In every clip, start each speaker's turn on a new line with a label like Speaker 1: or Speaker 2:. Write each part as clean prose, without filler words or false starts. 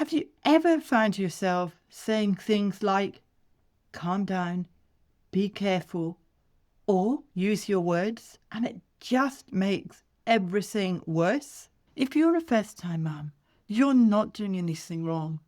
Speaker 1: Have you ever found yourself saying things like, calm down, be careful, or use your words, and it just makes everything worse? If you're a first-time mum, you're not doing anything wrong.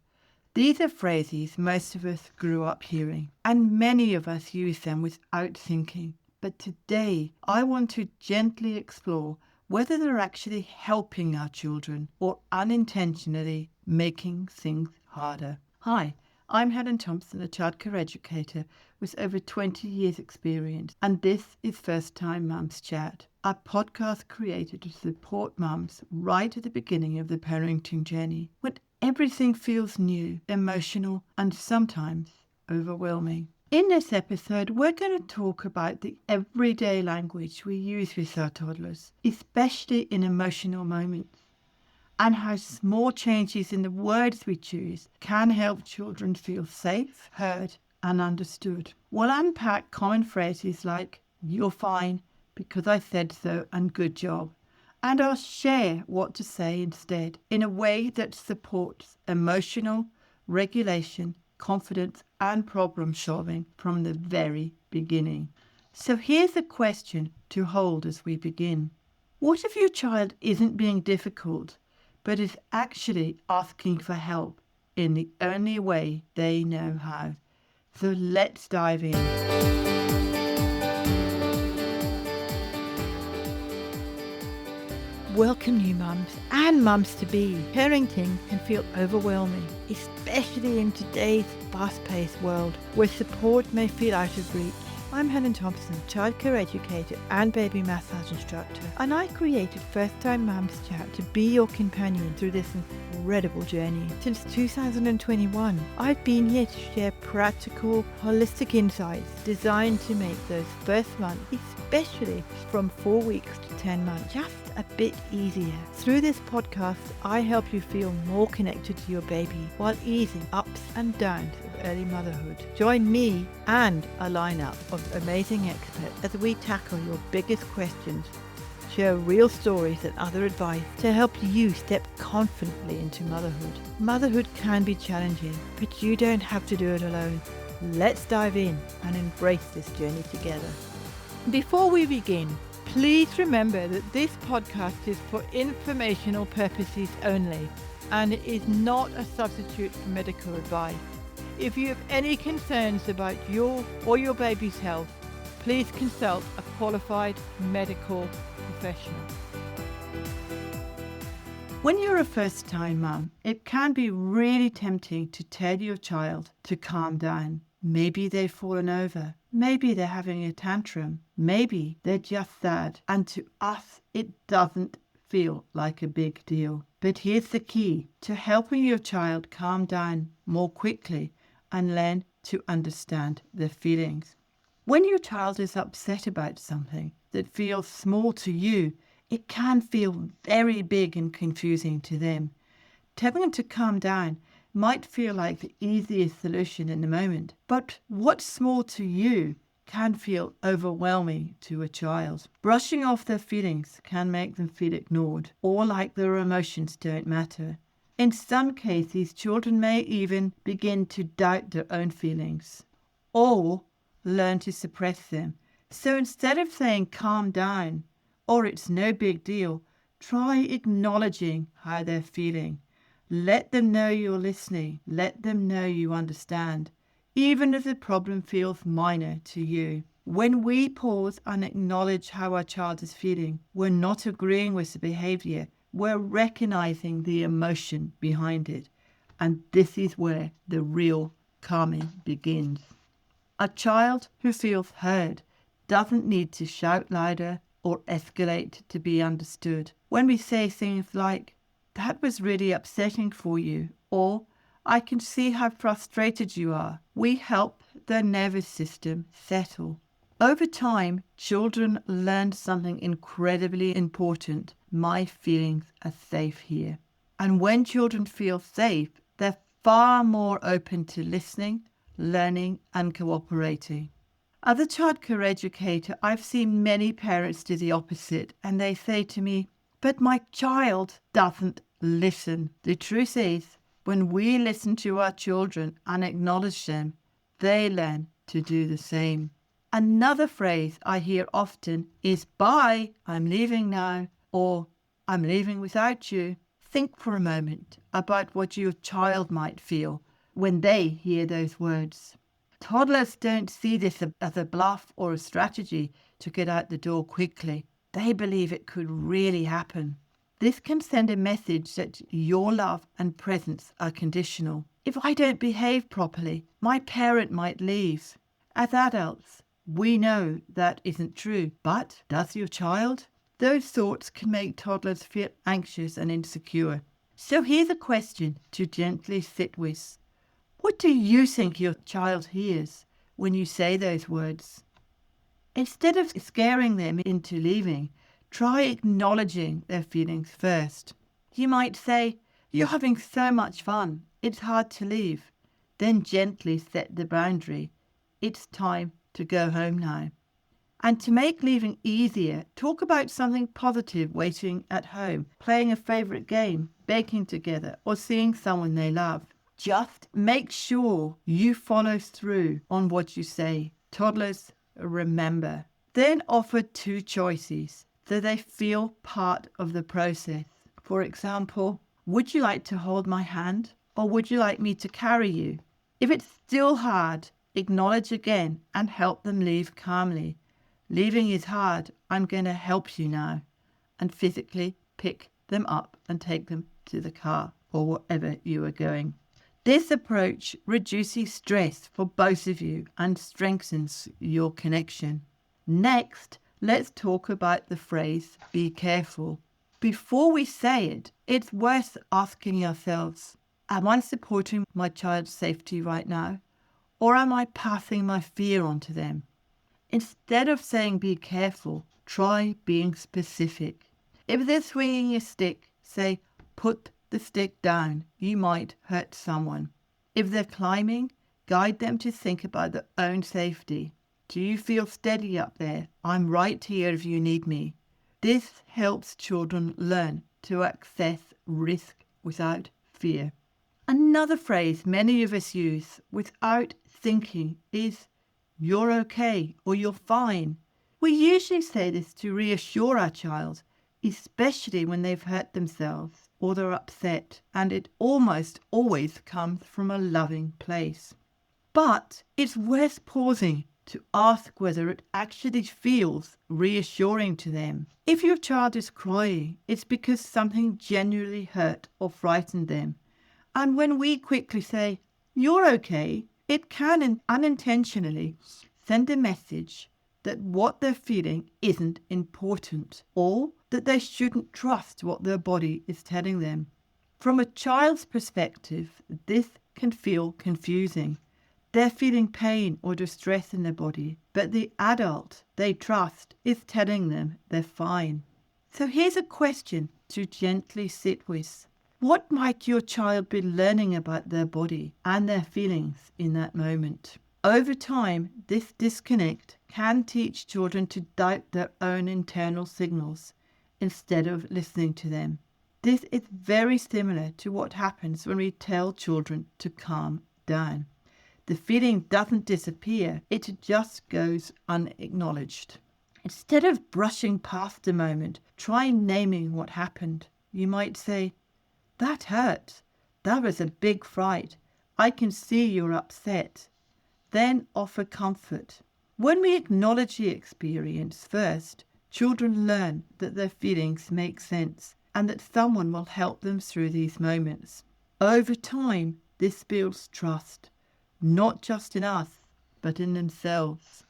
Speaker 1: These are phrases most of us grew up hearing, and many of us use them without thinking. But today, I want to gently explore whether they're actually helping our children or unintentionally making things harder. Hi, I'm Helen, a childcare educator with over 20 years experience, and this is First Time Mums Chat, a podcast created to support mums right at the beginning of the parenting journey, when everything feels new, emotional, and sometimes overwhelming. In this episode, we're going to talk about the everyday language we use with our toddlers, especially in emotional moments, and how small changes in the words we choose can help children feel safe, heard, and understood. We'll unpack common phrases like, you're fine, because I said so, and good job. And I'll share what to say instead in a way that supports emotional regulation, confidence, and problem solving from the very beginning. So here's a question to hold as we begin. What if your child isn't being difficult, but is actually asking for help in the only way they know how? So let's dive in. Welcome new mums and mums-to-be. Parenting can feel overwhelming, especially in today's fast-paced world where support may feel out of reach. I'm Helen, childcare educator and baby massage instructor, and I created First Time Mums Chat to be your companion through this incredible journey. Since 2021, I've been here to share practical, holistic insights designed to make those first months, especially from 4 weeks to 10 months, just a bit easier. Through this podcast, I help you feel more connected to your baby while easing ups and downs of early motherhood. Join me and a lineup of amazing experts as we tackle your biggest questions, share real stories and other advice to help you step confidently into motherhood. Motherhood can be challenging, but you don't have to do it alone. Let's dive in and embrace this journey together. Before we begin, please remember that this podcast is for informational purposes only, and it is not a substitute for medical advice. If you have any concerns about your or your baby's health, please consult a qualified medical professional. When you're a first-time mum, it can be really tempting to tell your child to calm down. Maybe they've fallen over. Maybe they're having a tantrum. Maybe they're just sad. And to us, it doesn't feel like a big deal. But here's the key to helping your child calm down more quickly and learn to understand their feelings. When your child is upset about something that feels small to you, it can feel very big and confusing to them. Telling them to calm down might feel like the easiest solution in the moment, but what's small to you can feel overwhelming to a child. Brushing off their feelings can make them feel ignored or like their emotions don't matter. In some cases, children may even begin to doubt their own feelings or learn to suppress them. So instead of saying calm down or it's no big deal, try acknowledging how they're feeling. Let them know you're listening. Let them know you understand, even if the problem feels minor to you. When we pause and acknowledge how our child is feeling, we're not agreeing with the behavior. We're recognizing the emotion behind it. And this is where the real calming begins. A child who feels heard doesn't need to shout louder or escalate to be understood. When we say things like, that was really upsetting for you, or I can see how frustrated you are, we help their nervous system settle. Over time, children learn something incredibly important. My feelings are safe here. And when children feel safe, they're far more open to listening, learning, and cooperating. As a childcare educator, I've seen many parents do the opposite, and they say to me, but my child doesn't listen. The truth is, When we listen to our children and acknowledge them, they learn to do the same. Another phrase I hear often is bye, I'm leaving now, or I'm leaving without you. Think for a moment about what your child might feel when they hear those words. Toddlers don't see this as a bluff or a strategy to get out the door quickly. They believe it could really happen. This can send a message that your love and presence are conditional. If I don't behave properly, my parent might leave. As adults, we know that isn't true, but does your child? Those thoughts can make toddlers feel anxious and insecure. So here's a question to gently sit with. What do you think your child hears when you say those words? Instead of scaring them into leaving, try acknowledging their feelings first. You might say, "You're having so much fun, it's hard to leave." Then gently set the boundary. It's time to go home now. And to make leaving easier, talk about something positive waiting at home, playing a favourite game, baking together, or seeing someone they love. Just make sure you follow through on what you say. Toddlers, remember. Then offer two choices so they feel part of the process. For example, would you like to hold my hand, or would you like me to carry you? If it's still hard, acknowledge again and help them leave calmly. Leaving is hard, I'm going to help you now. And physically pick them up and take them to the car or wherever you are going. This approach reduces stress for both of you and strengthens your connection. Next, let's talk about the phrase, be careful. Before we say it, it's worth asking ourselves, am I supporting my child's safety right now? Or am I passing my fear on to them? Instead of saying be careful, try being specific. If they're swinging a stick, say put the stick down. You might hurt someone. If they're climbing, guide them to think about their own safety. Do you feel steady up there? I'm right here if you need me. This helps children learn to access risk without fear. Another phrase many of us use without thinking is you're okay or you're fine. We usually say this to reassure our child, especially when they've hurt themselves or they're upset, and it almost always comes from a loving place. But it's worth pausing to ask whether it actually feels reassuring to them. If your child is crying, it's because something genuinely hurt or frightened them. And when we quickly say, "You're okay," it can unintentionally send a message that what they're feeling isn't important, or that they shouldn't trust what their body is telling them. From a child's perspective, this can feel confusing. They're feeling pain or distress in their body, but the adult they trust is telling them they're fine. So here's a question to gently sit with. What might your child be learning about their body and their feelings in that moment? Over time, this disconnect can teach children to doubt their own internal signals instead of listening to them. This is very similar to what happens when we tell children to calm down. The feeling doesn't disappear, it just goes unacknowledged. Instead of brushing past the moment, try naming what happened. You might say, "That hurt. That was a big fright. I can see you're upset." Then offer comfort. When we acknowledge the experience first, children learn that their feelings make sense and that someone will help them through these moments. Over time, this builds trust, not just in us, but in themselves.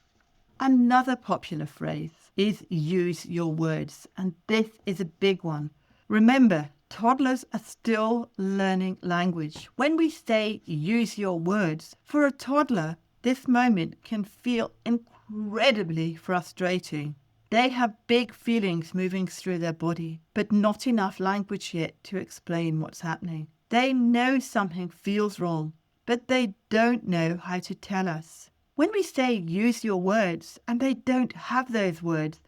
Speaker 1: Another popular phrase is use your words, and this is a big one. Remember, toddlers are still learning language. When we say use your words, for a toddler, this moment can feel incredibly frustrating. They have big feelings moving through their body, but not enough language yet to explain what's happening. They know something feels wrong, but they don't know how to tell us. When we say use your words and they don't have those words,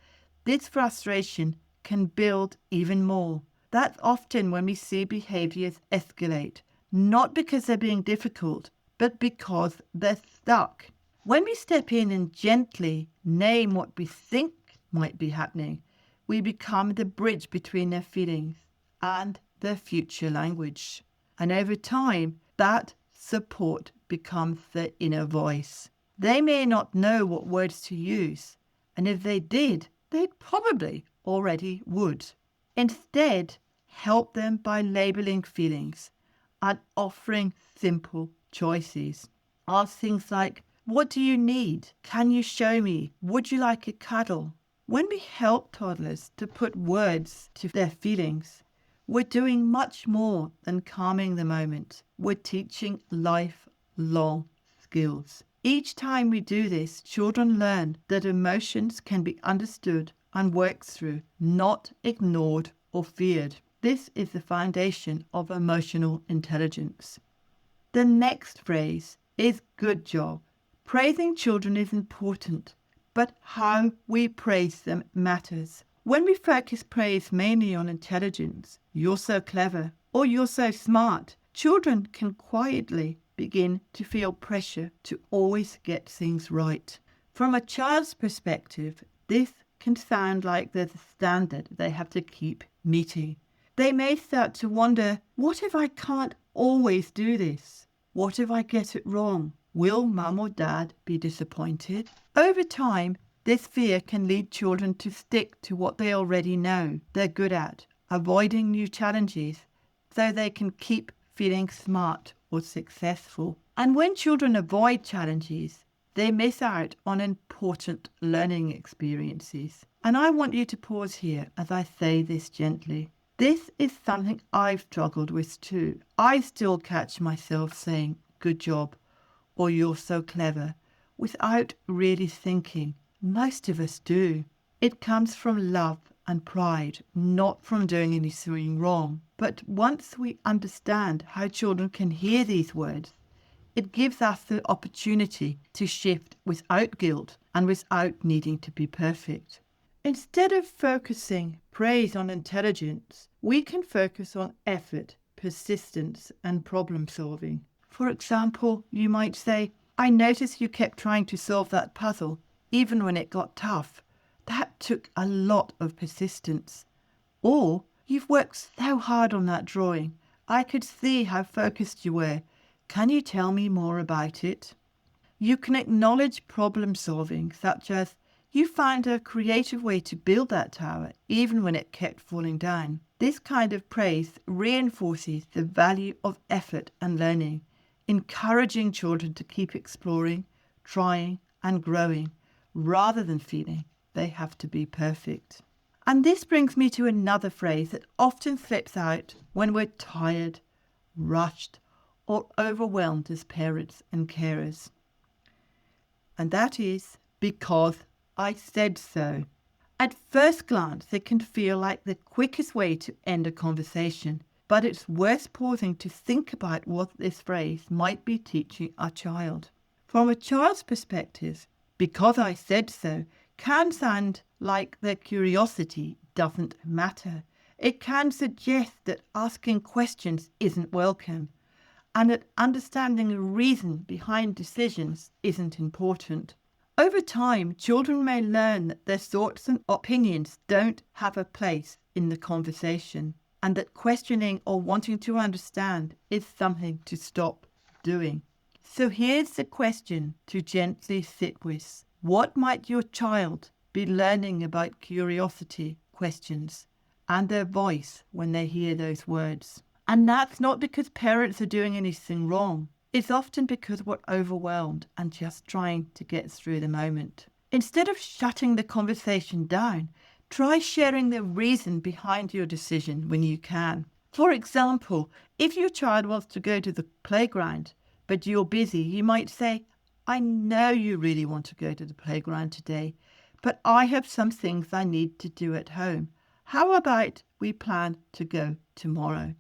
Speaker 1: this frustration can build even more. That's often when we see behaviours escalate, not because they're being difficult, but because they're stuck. When we step in and gently name what we think might be happening, we become the bridge between their feelings and their future language. And over time, that support becomes their inner voice. They may not know what words to use, and if they did, they probably already would. Instead, help them by labeling feelings and offering simple choices. Ask things like, what do you need? Can you show me? Would you like a cuddle? When we help toddlers to put words to their feelings, we're doing much more than calming the moment. We're teaching lifelong skills. Each time we do this, children learn that emotions can be understood and worked through, not ignored or feared. This is the foundation of emotional intelligence. The next phrase is good job. Praising children is important, but how we praise them matters. When we focus praise mainly on intelligence, you're so clever, or you're so smart, children can quietly begin to feel pressure to always get things right. From a child's perspective, this can sound like there's a standard they have to keep meeting. They may start to wonder, what if I can't always do this? What if I get it wrong? Will mum or dad be disappointed? Over time, this fear can lead children to stick to what they already know they're good at, avoiding new challenges so they can keep feeling smart or successful. And when children avoid challenges, they miss out on important learning experiences. And I want you to pause here as I say this gently. This is something I've struggled with too. I still catch myself saying, good job, or you're so clever, without really thinking. Most of us do. It comes from love and pride, not from doing anything wrong. But once we understand how children can hear these words, it gives us the opportunity to shift without guilt and without needing to be perfect. Instead of focusing praise on intelligence, we can focus on effort, persistence, and problem solving. For example, you might say, I noticed you kept trying to solve that puzzle, even when it got tough. That took a lot of persistence. Or, you've worked so hard on that drawing. I could see how focused you were. Can you tell me more about it? You can acknowledge problem solving, such as, you found a creative way to build that tower, even when it kept falling down. This kind of praise reinforces the value of effort and learning, encouraging children to keep exploring, trying, and growing, rather than feeling they have to be perfect. And this brings me to another phrase that often slips out when we're tired, rushed, or overwhelmed as parents and carers. And that is, because I said so. At first glance, it can feel like the quickest way to end a conversation, but it's worth pausing to think about what this phrase might be teaching our child. From a child's perspective, because I said so can sound like their curiosity doesn't matter. It can suggest that asking questions isn't welcome, and that understanding the reason behind decisions isn't important. Over time, children may learn that their thoughts and opinions don't have a place in the conversation, and that questioning or wanting to understand is something to stop doing. So here's the question to gently sit with. What might your child be learning about curiosity, questions, and their voice when they hear those words? And that's not because parents are doing anything wrong. It's often because we're overwhelmed and just trying to get through the moment. Instead of shutting the conversation down, try sharing the reason behind your decision when you can. For example, if your child wants to go to the playground, but you're busy, you might say, I know you really want to go to the playground today, but I have some things I need to do at home. How about we plan to go tomorrow?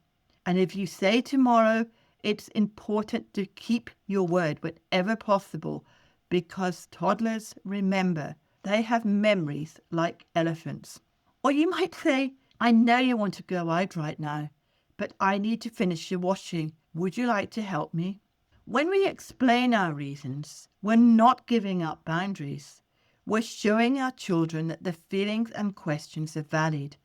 Speaker 1: And if you say tomorrow, it's important to keep your word whenever possible, because toddlers, remember, they have memories like elephants. Or you might say, I know you want to go out right now, but I need to finish the washing. Would you like to help me? When we explain our reasons, we're not giving up boundaries. We're showing our children that the feelings and questions are valid,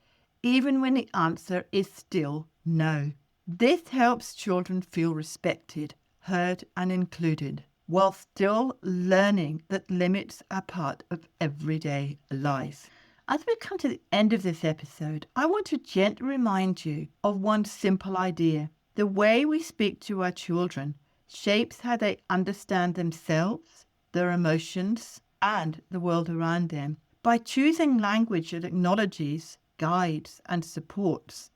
Speaker 1: even when the answer is still no. This helps children feel respected, heard, and included, while still learning that limits are part of everyday life. As we come to the end of this episode, I want to gently remind you of one simple idea. The way we speak to our children shapes how they understand themselves, their emotions, and the world around them. By choosing language that acknowledges, guides, and supports,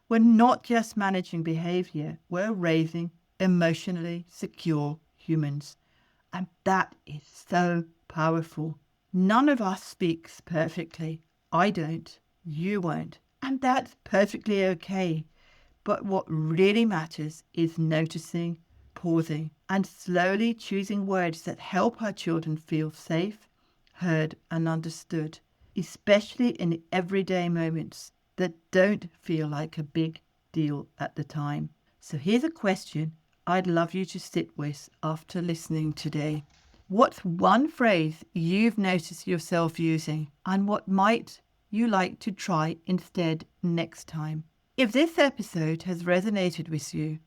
Speaker 1: we're not just managing behavior, we're raising emotionally secure humans. And that is so powerful. None of us speaks perfectly. I don't. You won't. And that's perfectly okay. But what really matters is noticing, pausing, and slowly choosing words that help our children feel safe, heard, and understood, especially in the everyday moments that don't feel like a big deal at the time. So here's a question I'd love you to sit with after listening today. What's one phrase you've noticed yourself using, and what might you like to try instead next time? If this episode has resonated with you,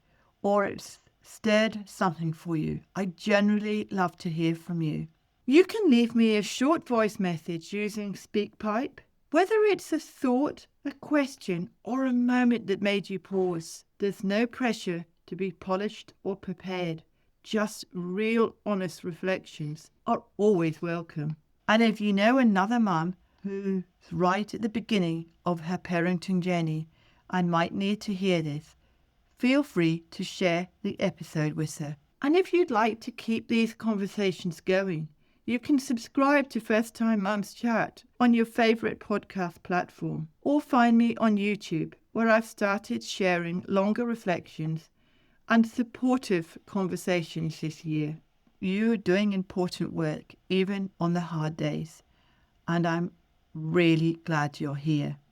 Speaker 1: or it's stirred something for you, I generally love to hear from you. You can leave me a short voice message using SpeakPipe. Whether it's a thought, a question, or a moment that made you pause, there's no pressure to be polished or prepared. Just real, honest reflections are always welcome. And if you know another mum who's right at the beginning of her parenting journey and might need to hear this, feel free to share the episode with her. And if you'd like to keep these conversations going, you can subscribe to First Time Mums Chat on your favourite podcast platform, or find me on YouTube, where I've started sharing longer reflections and supportive conversations this year. You're doing important work, even on the hard days, and I'm really glad you're here.